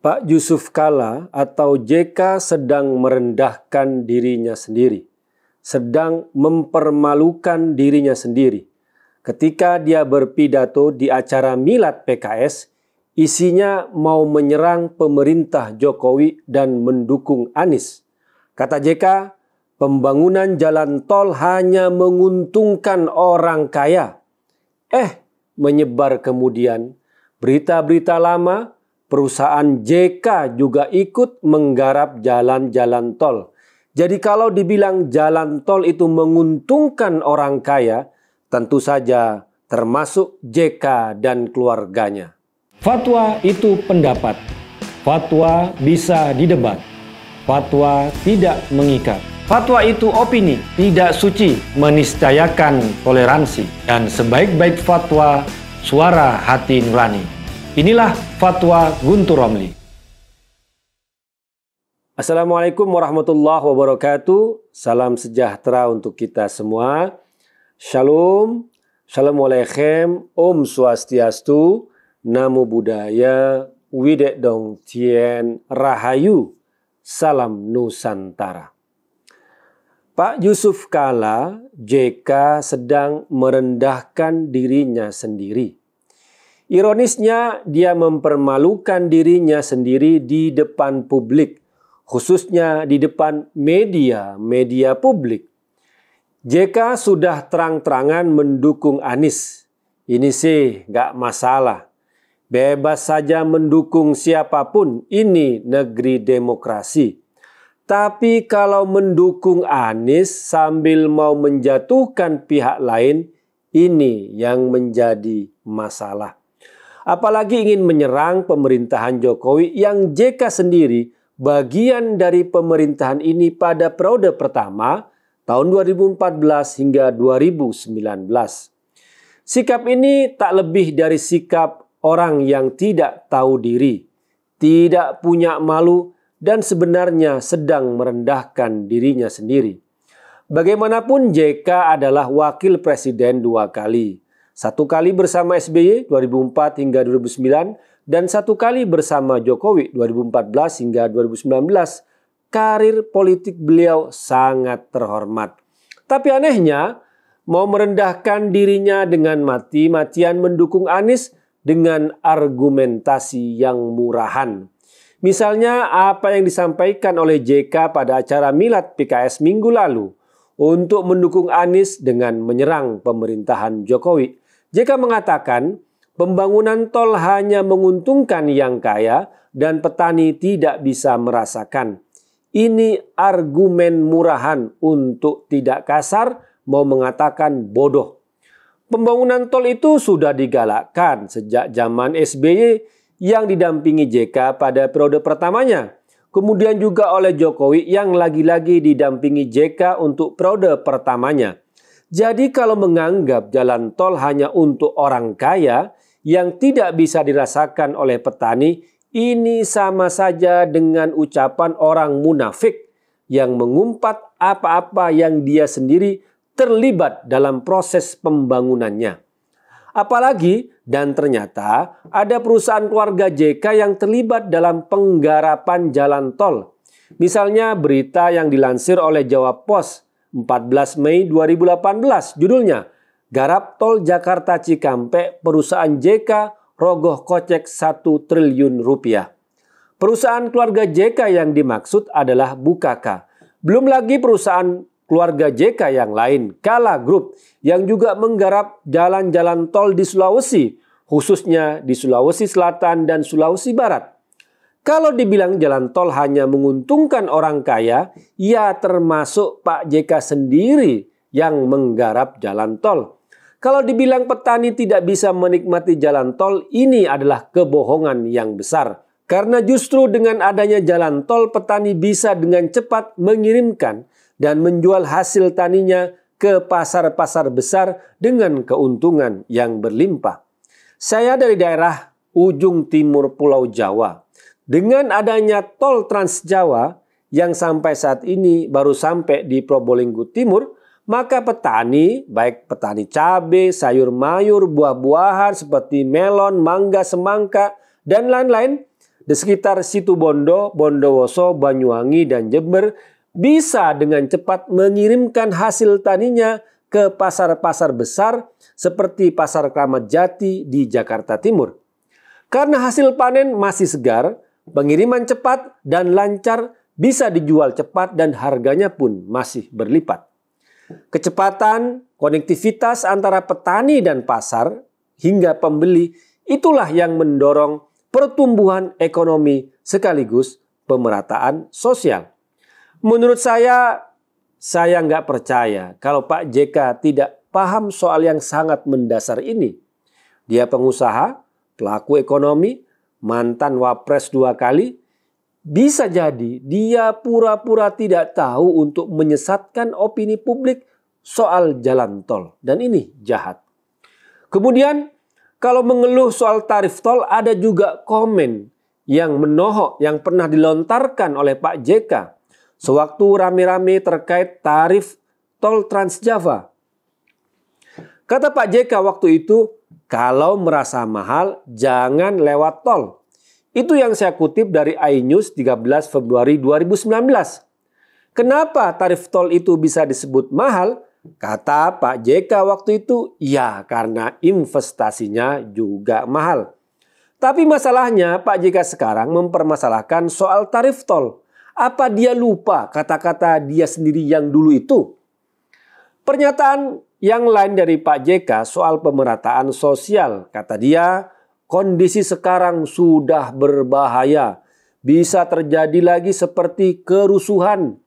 Pak Yusuf Kalla atau JK sedang merendahkan dirinya sendiri, sedang mempermalukan dirinya sendiri. Ketika dia berpidato di acara milad PKS, isinya mau menyerang pemerintah Jokowi dan mendukung Anies. Kata JK, pembangunan jalan tol hanya menguntungkan orang kaya. Menyebar kemudian berita-berita lama, perusahaan JK juga ikut menggarap jalan-jalan tol. Jadi kalau dibilang jalan tol itu menguntungkan orang kaya, tentu saja termasuk JK dan keluarganya. Fatwa itu pendapat. Fatwa bisa didebat. Fatwa tidak mengikat. Fatwa itu opini, tidak suci, meniscayakan toleransi. Dan sebaik-baik fatwa, suara hati nurani. Inilah Fatwa Guntur Romli. Assalamualaikum warahmatullahi wabarakatuh. Salam sejahtera untuk kita semua. Shalom, Shalom Aleichem, Om Swastiastu, Namo Buddhaya, Widek Dong Tien, Rahayu, Salam Nusantara. Pak Yusuf Kalla, JK sedang merendahkan dirinya sendiri. Ironisnya, dia mempermalukan dirinya sendiri di depan publik, khususnya di depan media publik. JK sudah terang-terangan mendukung Anies. Ini sih nggak masalah. Bebas saja mendukung siapapun, ini negeri demokrasi. Tapi kalau mendukung Anies sambil mau menjatuhkan pihak lain, ini yang menjadi masalah. Apalagi ingin menyerang pemerintahan Jokowi yang JK sendiri bagian dari pemerintahan ini pada periode pertama tahun 2014 hingga 2019. Sikap ini tak lebih dari sikap orang yang tidak tahu diri, tidak punya malu, dan sebenarnya sedang merendahkan dirinya sendiri. Bagaimanapun JK adalah wakil presiden 2 kali. 1 kali bersama SBY 2004 hingga 2009 dan 1 kali bersama Jokowi 2014 hingga 2019. Karir politik beliau sangat terhormat. Tapi anehnya, mau merendahkan dirinya dengan mati-matian mendukung Anies dengan argumentasi yang murahan. Misalnya apa yang disampaikan oleh JK pada acara milad PKS minggu lalu untuk mendukung Anies dengan menyerang pemerintahan Jokowi. JK mengatakan pembangunan tol hanya menguntungkan yang kaya dan petani tidak bisa merasakan. Ini argumen murahan, untuk tidak kasar mau mengatakan bodoh. Pembangunan tol itu sudah digalakkan sejak zaman SBY yang didampingi JK pada periode pertamanya. Kemudian juga oleh Jokowi yang lagi-lagi didampingi JK untuk periode pertamanya. Jadi kalau menganggap jalan tol hanya untuk orang kaya yang tidak bisa dirasakan oleh petani, ini sama saja dengan ucapan orang munafik yang mengumpat apa-apa yang dia sendiri terlibat dalam proses pembangunannya. Apalagi, dan ternyata ada perusahaan keluarga JK yang terlibat dalam penggarapan jalan tol. Misalnya berita yang dilansir oleh Jawa Post 14 Mei 2018, judulnya Garap Tol Jakarta Cikampek, perusahaan JK rogoh kocek 1 triliun rupiah. Perusahaan keluarga JK yang dimaksud adalah Bukaka. Belum lagi perusahaan keluarga JK yang lain, Kalla Group, yang juga menggarap jalan-jalan tol di Sulawesi, khususnya di Sulawesi Selatan dan Sulawesi Barat. Kalau dibilang jalan tol hanya menguntungkan orang kaya, ya termasuk Pak JK sendiri yang menggarap jalan tol. Kalau dibilang petani tidak bisa menikmati jalan tol, ini adalah kebohongan yang besar. Karena justru dengan adanya jalan tol, petani bisa dengan cepat mengirimkan dan menjual hasil taninya ke pasar-pasar besar dengan keuntungan yang berlimpah. Saya dari daerah ujung timur Pulau Jawa. Dengan adanya tol Trans Jawa yang sampai saat ini baru sampai di Probolinggo Timur, maka petani, baik petani cabai, sayur mayur, buah-buahan seperti melon, mangga, semangka, dan lain-lain, di sekitar Situbondo, Bondowoso, Banyuwangi, dan Jember bisa dengan cepat mengirimkan hasil taninya ke pasar-pasar besar seperti Pasar Kramat Jati di Jakarta Timur. Karena hasil panen masih segar, pengiriman cepat dan lancar bisa dijual cepat dan harganya pun masih berlipat. Kecepatan, konektivitas antara petani dan pasar hingga pembeli itulah yang mendorong pertumbuhan ekonomi sekaligus pemerataan sosial. Menurut saya nggak percaya kalau Pak JK tidak paham soal yang sangat mendasar ini. Dia pengusaha, pelaku ekonomi, mantan wapres 2 kali. Bisa jadi dia pura-pura tidak tahu untuk menyesatkan opini publik soal jalan tol. Dan ini jahat. Kemudian kalau mengeluh soal tarif tol, ada juga komen yang menohok yang pernah dilontarkan oleh Pak JK sewaktu rame-rame terkait tarif tol Trans Java. Kata Pak JK waktu itu, kalau merasa mahal jangan lewat tol. Itu yang saya kutip dari iNews 13 Februari 2019. Kenapa tarif tol itu bisa disebut mahal? Kata Pak JK waktu itu, ya karena investasinya juga mahal. Tapi masalahnya Pak JK sekarang mempermasalahkan soal tarif tol. Apa dia lupa kata-kata dia sendiri yang dulu itu? Pernyataan yang lain dari Pak JK soal pemerataan sosial. Kata dia, kondisi sekarang sudah berbahaya. Bisa terjadi lagi seperti kerusuhan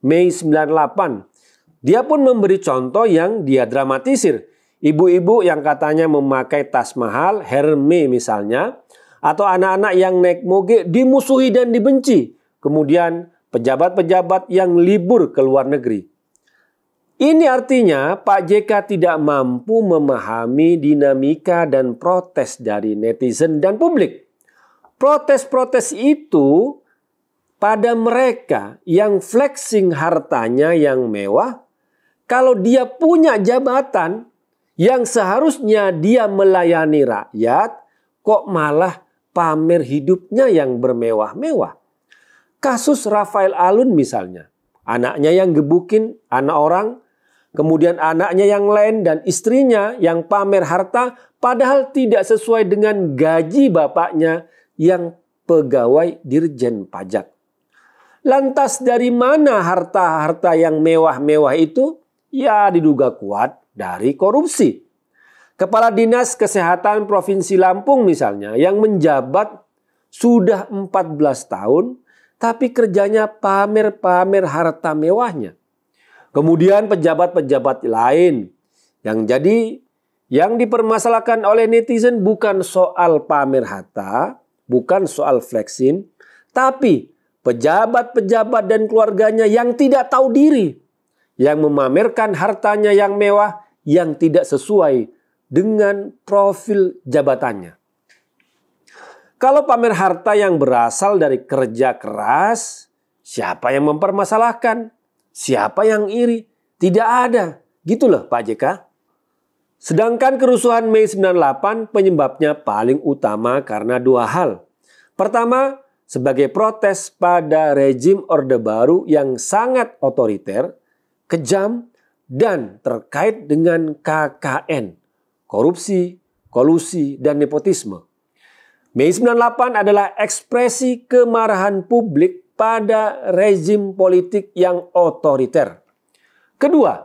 Mei 98. Dia pun memberi contoh yang dia dramatisir. Ibu-ibu yang katanya memakai tas mahal, Hermes misalnya, atau anak-anak yang naik moge dimusuhi dan dibenci. Kemudian pejabat-pejabat yang libur ke luar negeri. Ini artinya Pak JK tidak mampu memahami dinamika dan protes dari netizen dan publik. Protes-protes itu pada mereka yang flexing hartanya yang mewah, kalau dia punya jabatan yang seharusnya dia melayani rakyat, kok malah pamer hidupnya yang bermewah-mewah. Kasus Rafael Alun misalnya, anaknya yang gebukin anak orang, kemudian anaknya yang lain dan istrinya yang pamer harta padahal tidak sesuai dengan gaji bapaknya yang pegawai Dirjen Pajak. Lantas dari mana harta-harta yang mewah-mewah itu? Ya diduga kuat dari korupsi. Kepala Dinas Kesehatan Provinsi Lampung misalnya yang menjabat sudah 14 tahun tapi kerjanya pamer-pamer harta mewahnya. Kemudian pejabat-pejabat lain yang dipermasalahkan oleh netizen bukan soal pamer harta, bukan soal flexing, tapi pejabat-pejabat dan keluarganya yang tidak tahu diri, yang memamerkan hartanya yang mewah yang tidak sesuai dengan profil jabatannya. Kalau pamer harta yang berasal dari kerja keras, siapa yang mempermasalahkan? Siapa yang iri? Tidak ada. Gitu loh Pak JK. Sedangkan kerusuhan Mei 98 penyebabnya paling utama karena 2 hal. Pertama, sebagai protes pada rezim Orde Baru yang sangat otoriter, kejam, dan terkait dengan KKN, korupsi, kolusi, dan nepotisme. Mei 98 adalah ekspresi kemarahan publik pada rezim politik yang otoriter. Kedua,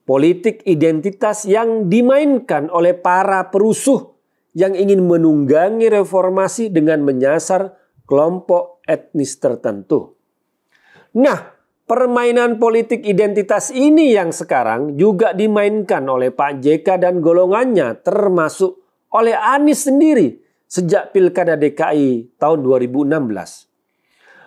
politik identitas yang dimainkan oleh para perusuh yang ingin menunggangi reformasi dengan menyasar kelompok etnis tertentu. Nah, permainan politik identitas ini yang sekarang juga dimainkan oleh Pak JK dan golongannya, termasuk oleh Anies sendiri sejak Pilkada DKI tahun 2016.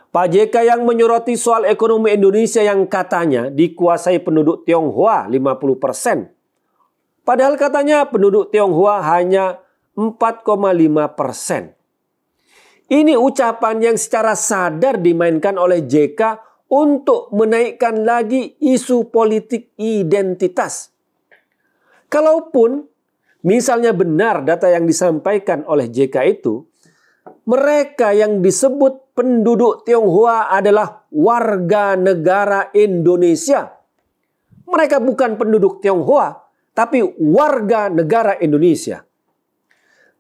Pak JK yang menyoroti soal ekonomi Indonesia yang katanya dikuasai penduduk Tionghoa 50%. Padahal katanya penduduk Tionghoa hanya 4,5%. Ini ucapan yang secara sadar dimainkan oleh JK untuk menaikkan lagi isu politik identitas. Kalaupun misalnya benar data yang disampaikan oleh JK itu, mereka yang disebut penduduk Tionghoa adalah warga negara Indonesia. Mereka bukan penduduk Tionghoa, tapi warga negara Indonesia.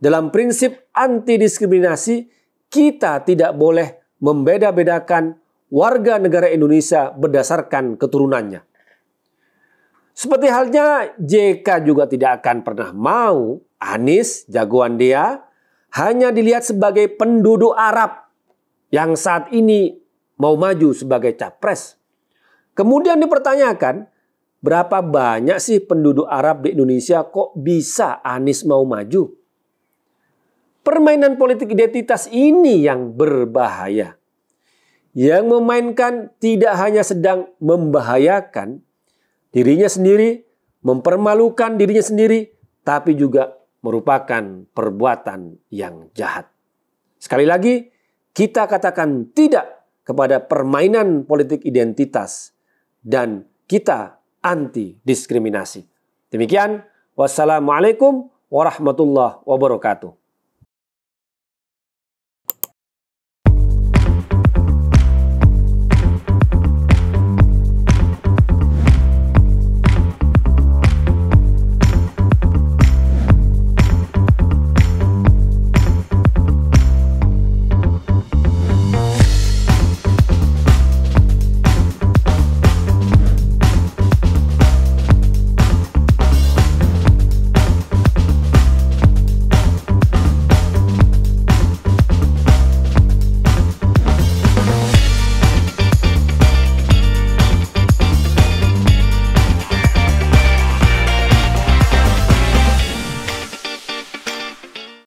Dalam prinsip anti-diskriminasi, kita tidak boleh membeda-bedakan warga negara Indonesia berdasarkan keturunannya. Seperti halnya JK juga tidak akan pernah mau Anies, jagoan dia, hanya dilihat sebagai penduduk Arab yang saat ini mau maju sebagai capres. Kemudian dipertanyakan, berapa banyak sih penduduk Arab di Indonesia, kok bisa Anies mau maju? Permainan politik identitas ini yang berbahaya. Yang memainkan tidak hanya sedang membahayakan dirinya sendiri, mempermalukan dirinya sendiri, tapi juga merupakan perbuatan yang jahat. Sekali lagi, kita katakan tidak kepada permainan politik identitas dan kita anti diskriminasi. Demikian, wassalamualaikum warahmatullahi wabarakatuh.